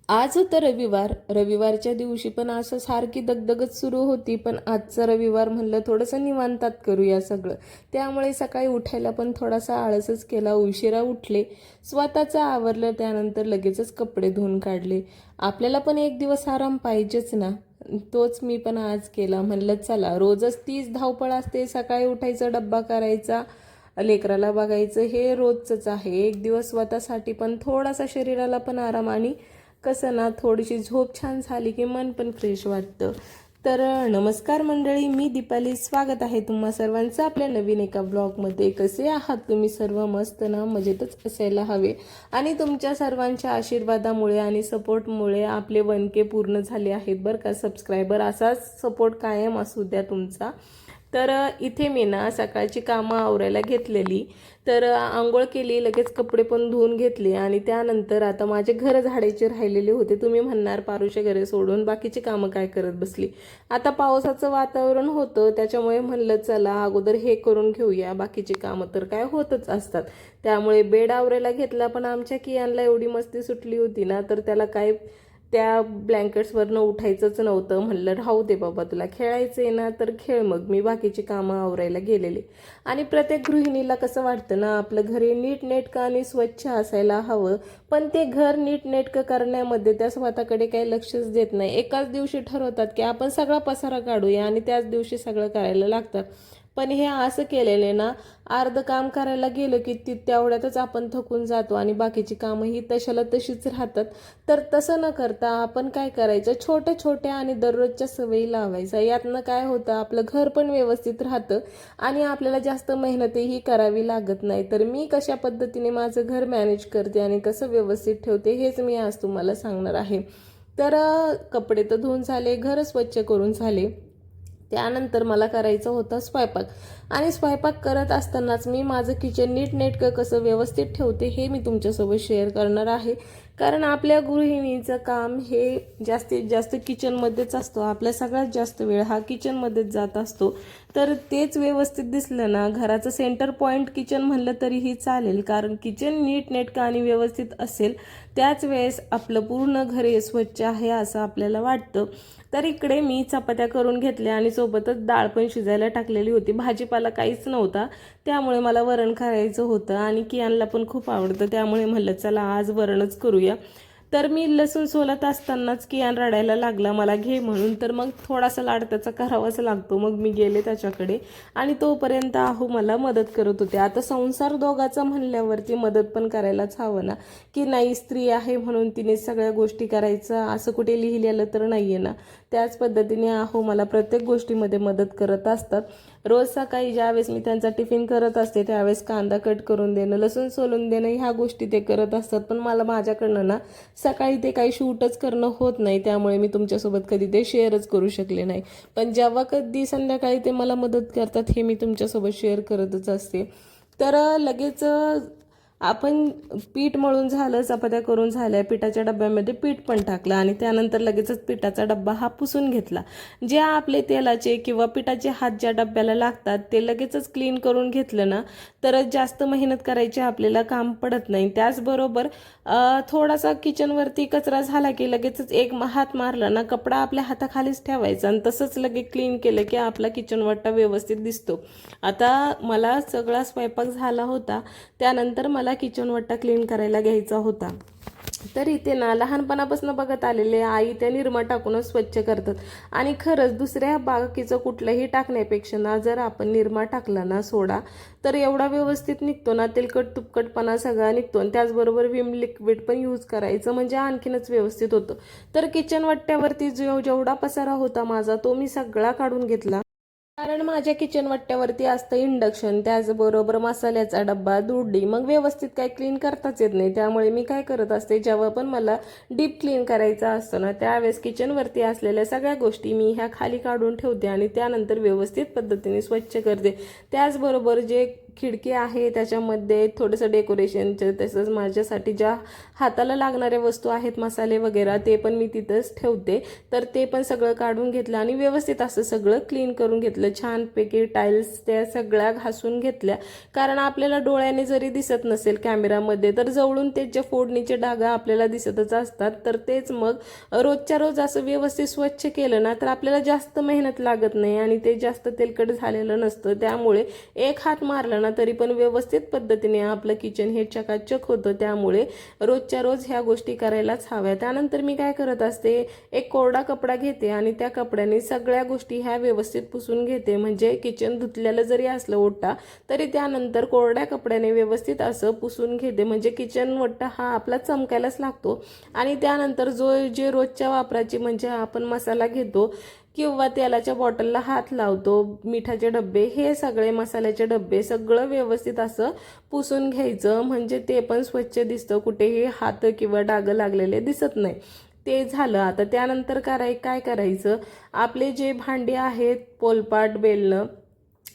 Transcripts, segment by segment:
आज होतं रविवार. रविवारच्या दिवशी पण असं सारखी दगदगच सुरू होती, पण आजचा रविवार म्हणलं थोडंसं निवांतात करूया सगळं. त्यामुळे सकाळी उठायला पण थोडासा आळसच केला, उशिरा उठले, स्वतःचं आवरलं, त्यानंतर लगेचच कपडे धुवून काढले. आपल्याला पण एक दिवस आराम पाहिजेच ना. तोच मी पण आज केला. म्हणलं चला, रोजच तीच धावपळ असते, सकाळी उठायचं, डब्बा करायचा, लेकराला बघायचं, हे रोजचंच आहे. एक दिवस स्वतःसाठी पण थोडासा शरीराला पण आराम, आणि कसं ना, थोडीशी झोप छान झाली की मन पण फ्रेश वाटतं. तर नमस्कार मंडळी, मी दीपाली. स्वागत आहे तुम्हा सर्वांचं आपल्या नवीन एका ब्लॉगमध्ये. कसे आहात तुम्ही सर्व? मस्त ना, मजेतच असायला हवे. आणि तुमच्या सर्वांच्या आशीर्वादामुळे आणि सपोर्टमुळे आपले 1K पूर्ण झाले आहेत बरं का सबस्क्रायबर. असाच सपोर्ट कायम असू द्या तुमचा. तर इथे मी ना सकाळची कामं आवरायला घेतलेली, तर आंघोळ केली, लगेच कपडे पण धुवून घेतले, आणि त्यानंतर आता माझे घर झाडायचे राहिलेले होते. तुम्ही म्हणणार पारुशे घरे सोडून बाकीची कामं काय करत बसली. आता पावसाचं वातावरण होतं, त्याच्यामुळे म्हणलं चला अगोदर हे करून घेऊया, बाकीची कामं तर काय होतच असतात. त्यामुळे बेड आवरायला घेतला, पण आमच्या कियानला एवढी मस्ती सुटली होती ना, तर त्याला काय त्या ब्लँकेट्सवरनं उठायचंच नव्हतं. म्हणलं राहू दे बाबा, तुला खेळायचं आहे ना तर खेळ. मग मी बाकीची कामं आवरायला गेलेले. आणि प्रत्येक गृहिणीला कसं वाटतं ना, आपलं घर नीटनेटकं आणि स्वच्छ असायला हवं, पण ते घर नीटनेटकं करण्यामध्ये त्या स्वतःकडे काही लक्षच देत नाही. एकाच दिवशी ठरवतात की आपण सगळा पसारा काढूया, आणि त्याच दिवशी सगळं करायला लागतं. पण हे असं केलेले ना, अर्ध काम करायला गेलं की तेवढ्यातच आपण थकून जातो, आणि बाकीची कामं ही तशाला तशीच राहतात. तर तसं न करता आपण काय करायचं, छोट्या छोट्या आणि दररोजच्या सवयी लावायचा. यातनं काय होतं, आपलं घर पण व्यवस्थित राहतं आणि आपल्याला जास्त मेहनतही करावी लागत नाही. तर मी कशा पद्धतीने माझं घर मॅनेज करते आणि कसं व्यवस्थित ठेवते, हेच मी आज तुम्हाला सांगणार आहे. तर कपडे तर धुवून झाले, घर स्वच्छ करून झाले. त्यानंतर मला करायचं होतं स्वयंपाक, आणि स्वयंपाक करत असतानाच मी माझं किचन नीटनेटकं कसं व्यवस्थित ठेवते हे मी तुमच्यासोबत शेअर करणार आहे. कारण आपल्या गृहिणीचं काम हे जास्तीत जास्त किचनमध्येच असतो. आपला सगळ्यात जास्त वेळ हा किचनमध्येच जात असतो. तर तेच व्यवस्थित दिसलं ना, घराचं सेंटर पॉईंट किचन म्हणलं तरीही चालेल, कारण किचन नीटनेटकं आणि व्यवस्थित असेल त्याच वेळेस आपलं पूर्ण घर हे स्वच्छ आहे असं आपल्याला वाटतं. तर इकडे मी चपात्या करून घेतल्या, आणि सोबतच डाळ पण शिजायला टाकलेली होती. भाजीपाला काहीच नव्हता, त्यामुळे मला वरण करायचं होतं, आणि कियानला पण खूप आवडतं, त्यामुळे म्हणलं चला आज वरणच करूया. तर मी लसूण सोलत असतानाच कियान रडायला लागला मला घे म्हणून. तर मग थोडासा लाड त्याचा करावाच लागतो. मग मी गेले त्याच्याकडे, आणि तोपर्यंत मला मदत करत होते. आता संसार दोघाचा म्हणल्यावरती मदत पण करायलाच हवं ना, की नाही स्त्री आहे म्हणून तिने सगळ्या गोष्टी करायचं असं कुठे लिहिलेलं तर नाही आहे ना. त्याच पद्धतीने मला प्रत्येक गोष्टीमध्ये मदत करत असतात. रोज सकाळी ज्यावेळेस मी त्यांचा टिफिन करत असते त्यावेळेस कांदा कट करून देणं, लसूण सोलून देणं, ह्या गोष्टी ते करत असतात. पण मला माझ्याकडनं ना सकाळी ते काही शूटच करणं होत नाही, त्यामुळे मी तुमच्यासोबत कधी ते शेअरच करू शकले नाही. पण जेव्हा कधी संध्याकाळी ते मला मदत करतात हे मी तुमच्यासोबत शेअर करतच असते. तर लगेच आपण पीठ मळून झालं, चपात्या करून झाल्या, पिठाच्या डब्यामध्ये पीठ पण टाकलं, आणि त्यानंतर लगेचच पिठाचा डब्बा हा पुसून घेतला. जे आपले तेलाचे किंवा पिठाचे हात ज्या डब्याला लागतात ते लगेचच क्लीन करून घेतलं ना, तर जास्त मेहनत करायची आपल्याला काम पडत नाही. त्याचबरोबर थोडासा किचनवरती कचरा झाला की लगेचच एक हात मारला ना, कपडा आपल्या हाताखालीच ठेवायचा, आणि तसंच लगेच क्लीन केलं की आपला किचन वाटा व्यवस्थित दिसतो. आता मला सगळा स्वयंपाक झाला होता, त्यानंतर मला किचन वाटा क्लीन करायला घ्यायचा होता. तर इथे ना लहानपणापासून बघत आलेले आई त्या निरमा टाकूनच स्वच्छ करतात, आणि खरंच दुसऱ्या बाकीचं कुठलंही टाकण्यापेक्षा ना, जर आपण निरमा टाकला ना, सोडा, तर एवढा व्यवस्थित निघतो ना, तेलकट तुपकटपणा सगळा निघतो. आणि त्याचबरोबर विम लिक्विड पण यूज करायचं, म्हणजे आणखीनच व्यवस्थित होतं. तर किचन वाट्यावरती जेवढा पसारा होता माझा तो मी सगळा काढून घेतला, कारण माझ्या किचन वाट्यावरती असतं इंडक्शन, त्याचबरोबर मसाल्याचा डब्बा, दुर्डी, मग व्यवस्थित काय क्लीन करताच येत नाही. त्यामुळे मी काय करत असते, जेव्हा पण मला डीप क्लीन करायचं असतं ना, त्यावेळेस किचनवरती असलेल्या सगळ्या गोष्टी मी ह्या खाली काढून ठेवते, आणि त्यानंतर व्यवस्थित पद्धतीने स्वच्छ करते. त्याचबरोबर जे खिडकी आहे त्याच्यामध्ये थोडंसं डेकोरेशनचं, तसंच माझ्यासाठी ज्या हाताला लागणाऱ्या वस्तू आहेत मसाले वगैरे ते पण मी तिथंच ठेवते. तर ते पण सगळं काढून घेतलं आणि व्यवस्थित असं सगळं क्लीन करून घेतलं. छानपैकी टाईल्स त्या सगळ्या घासून घेतल्या, कारण आपल्याला डोळ्याने जरी दिसत नसेल कॅमेरामध्ये तर जवळून त्याच्या फोडणीचे डाग आपल्याला दिसतच असतात. तर तेच मग रोजच्या रोज असं व्यवस्थित स्वच्छ केलं ना तर आपल्याला जास्त मेहनत लागत नाही आणि ते जास्त तेलकट झालेलं नसतं. त्यामुळे एक हात मारला ना तरी पण व्यवस्थित पद्धतीने आपलं किचन हे चकाचक होतं. त्यामुळे रोजच्या रोज ह्या गोष्टी करायलाच हव्या. त्यानंतर मी काय करत असते, एक कोरडा कपडा घेते आणि त्या कपड्याने सगळ्या गोष्टी ह्या व्यवस्थित पुसून घेते. म्हणजे किचन धुतलेलं जरी असलं ओटा तरी त्यानंतर कोरड्या कपड्याने व्यवस्थित असं पुसून घेते. म्हणजे किचन ओटा हा आपला चमकायलाच लागतो. आणि त्यानंतर जे रोजच्या वापराची म्हणजे आपण मसाला घेतो किंवा तेलाच्या बॉटलला हात लावतो, मिठाचे डब्बे, हे सगळे मसाल्याचे डब्बे सगळं व्यवस्थित असं पुसून घ्यायचं. म्हणजे ते पण स्वच्छ दिसतं, कुठेही हात किंवा डाग लागलेले दिसत नाही. ते झालं. आता त्यानंतर काय करायचं, आपले जे भांडी आहेत पोलपाट बेलणं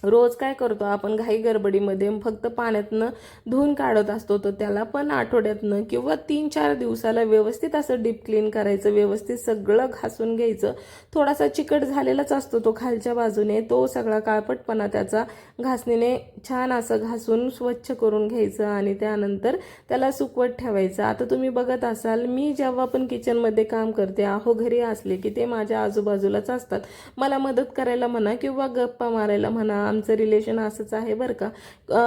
रोज काय करतो आपण घाई गडबडीमध्ये फक्त पाण्यातनं धुवून काढत असतो. तर त्याला पण आठवड्यातनं किंवा 3-4 दिवसाला व्यवस्थित असं डीप क्लीन करायचं, व्यवस्थित सगळं घासून घ्यायचं. थोडासा चिकट झालेलाच असतो तो खालच्या बाजूने, तो सगळा काळपटपणा त्याचा घासणीने छान असं घासून स्वच्छ करून घ्यायचं आणि त्यानंतर त्याला सुकवत ठेवायचं. आता तुम्ही बघत असाल, मी जेव्हा पण किचनमध्ये काम करते, घरी असले की ते माझ्या आजूबाजूलाच असतात. मला मदत करायला म्हणा किंवा गप्पा मारायला म्हणा, आमचं रिलेशन असंच आहे बरं का.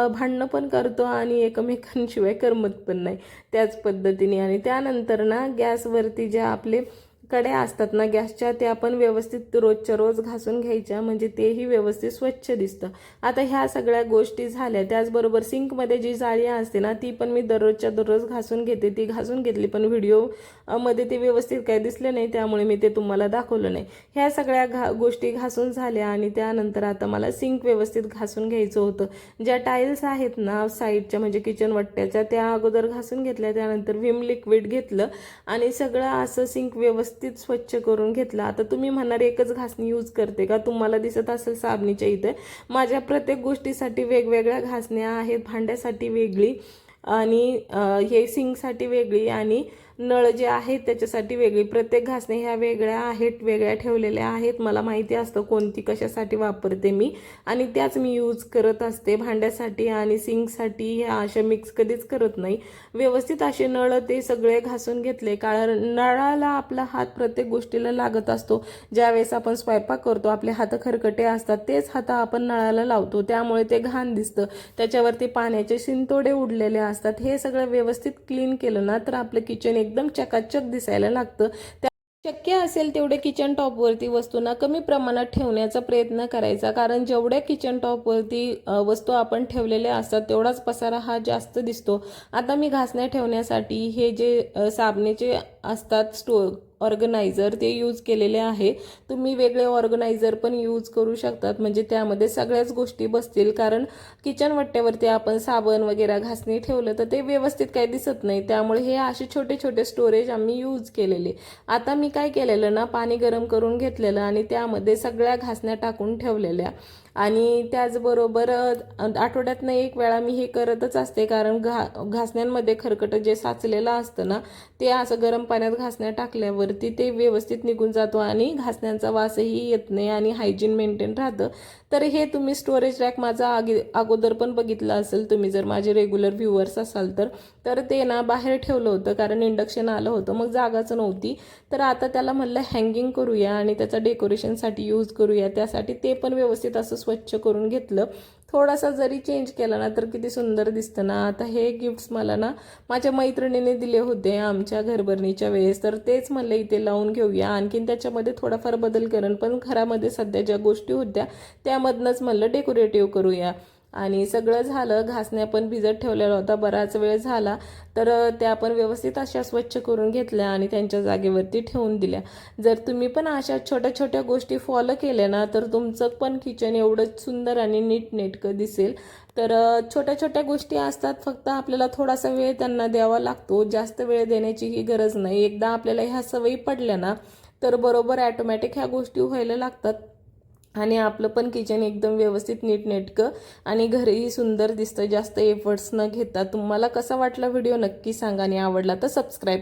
भांडणं पण करतो आणि एकमेकांशिवाय करमत पण नाही त्याच पद्धतीने. आणि त्यानंतर ना गॅसवरती ज्या आपले कड्या असतात ना गॅसच्या, त्या पण व्यवस्थित रोजच्या रोज घासून घ्यायच्या, म्हणजे तेही व्यवस्थित स्वच्छ दिसतं. आता ह्या सगळ्या गोष्टी झाल्या. त्याचबरोबर सिंकमध्ये जी जाळी असते ना ती पण मी दररोजच्या दररोज घासून घेते. ती घासून घेतली पण व्हिडिओमध्ये ते व्यवस्थित काय दिसले नाही, त्यामुळे मी ते तुम्हाला दाखवलं नाही. ह्या सगळ्या गोष्टी घासून झाल्या आणि त्यानंतर आता मला सिंक व्यवस्थित घासून घ्यायचं होतं. ज्या टाईल्स आहेत ना साईडच्या म्हणजे किचन वट्ट्याच्या, त्या अगोदर घासून घेतल्या. त्यानंतर विम लिक्विड घेतलं आणि सगळं असं सिंक व्यवस्थित स्वच्छ करून घेतलं. आता तुम्ही म्हणणार एकच घासणी यूज करते का, तुम्हाला दिसत असेल साबणीच्या इथे माझ्या प्रत्येक गोष्टीसाठी वेगवेगळ्या घासण्या आहेत. भांड्यासाठी वेगळी आणि हे सिंकसाठी वेगळी आणि नळ जे आहेत त्याच्यासाठी वेगळी. प्रत्येक घासण्या ह्या वेगळ्या आहेत, वेगळ्या ठेवलेल्या आहेत. मला माहिती असतं कोणती कशासाठी वापरते मी आणि त्याच मी यूज करत असते. भांड्यासाठी आणि सिंकसाठी ह्या अशा मिक्स कधीच करत नाही. व्यवस्थित असे नळ ते सगळे घासून घेतले, कारण नळाला आपला हात प्रत्येक गोष्टीला लागत असतो. ज्यावेळेस आपण स्वयंपाक करतो आपले हात खरकटे असतात, तेच हात आपण नळाला लावतो, त्यामुळे ते घाण दिसतं. त्याच्यावरती पाण्याचे शिंतोडे उडलेले असतात. हे सगळं व्यवस्थित क्लीन केलं ना तर आपलं किचन एकदम चकाचक दिसायला लागतं. शक्य असेल तेवढे किचन टॉपवरती वस्तूंना कमी प्रमाणात ठेवण्याचा प्रयत्न करायचा, कारण जेवढ्या किचन टॉपवरती वस्तू आपण ठेवलेल्या असतात तेवढाच पसारा हा जास्त दिसतो. आता मी घासण्या ठेवण्यासाठी हे जे साबणेचे असतात ऑर्गनायझर ते यूज केलेले आहे. तुम्ही वेगळे ऑर्गनायझर पण यूज करू शकतात, म्हणजे त्यामध्ये सगळ्याच गोष्टी बसतील. कारण किचन वट्ट्यावरती आपण साबण वगैरे घासणी ठेवलं तर ते व्यवस्थित काही दिसत नाही, त्यामुळे हे असे छोटे छोटे स्टोरेज आम्ही यूज केलेले. आता मी काय केलेलं ना, पाणी गरम करून घेतलेलं आणि त्यामध्ये सगळ्या घासण्या टाकून ठेवलेल्या. आणि त्याचबरोबर आठवड्यातनं एक वेळा मी हे करतच असते, कारण घासण्यांमध्ये खरकटं जे साचलेलं असतं ना ते असं गरम पाण्यात घासण्या टाकल्यावरती ते व्यवस्थित निघून जातो आणि घासण्यांचा वासही येत नाही आणि हायजीन मेंटेन राहतं. तर हे तुम्ही स्टोरेज रॅक माझा अगोदर पण बघितलं असेल तुम्ही, जर माझे रेग्युलर व्ह्युअर्स असाल तर ते ना बाहेर ठेवलं होतं, कारण इंडक्शन आलं होतं, मग जागाच नव्हती. तर आता त्याला म्हणलं हँगिंग करूया आणि त्याचा डेकोरेशनसाठी यूज करूया. त्यासाठी ते पण व्यवस्थित असं स्वच्छ करून घेतलं. थोडासा जरी चेंज केला ना तर किती सुंदर दिसतं ना. आता हे गिफ्ट्स मला ना माझ्या मैत्रिणीने दिले होते आमच्या घरभरणीच्या वेळेस, तर तेच म्हणलं इथे लावून घेऊया. आणखीन त्याच्यामध्ये थोडाफार बदल करेन, पण घरामध्ये सध्या ज्या गोष्टी होत्या त्यामधनंच म्हणलं डेकोरेटिव्ह करूया. आणि सगळं झालं. घासण्या पण भिजत ठेवलेला होता, बराच वेळ झाला, तर त्या पण व्यवस्थित अशा स्वच्छ करून घेतल्या आणि त्यांच्या जागेवरती ठेवून दिल्या. जर तुम्ही पण अशा छोट्या छोट्या गोष्टी फॉलो केल्या ना तर तुमचं पण किचन एवढंच सुंदर आणि नीटनेटकं दिसेल. तर छोट्या छोट्या गोष्टी असतात, फक्त आपल्याला थोडासा वेळ त्यांना द्यावा लागतो, जास्त वेळ देण्याचीही गरज नाही. एकदा आपल्याला ह्या सवयी पडल्या ना तर बरोबर ॲटोमॅटिक ह्या गोष्टी व्हायला लागतात. आणि आपलं पण किचन एकदम व्यवस्थित नीटनेटकं आणि घरही सुंदर दिसतं जास्त एफर्ट्स न घेता. तुम्हाला कसा वाटला व्हिडिओ नक्की सांगा आणि आवडला तर सबस्क्राईब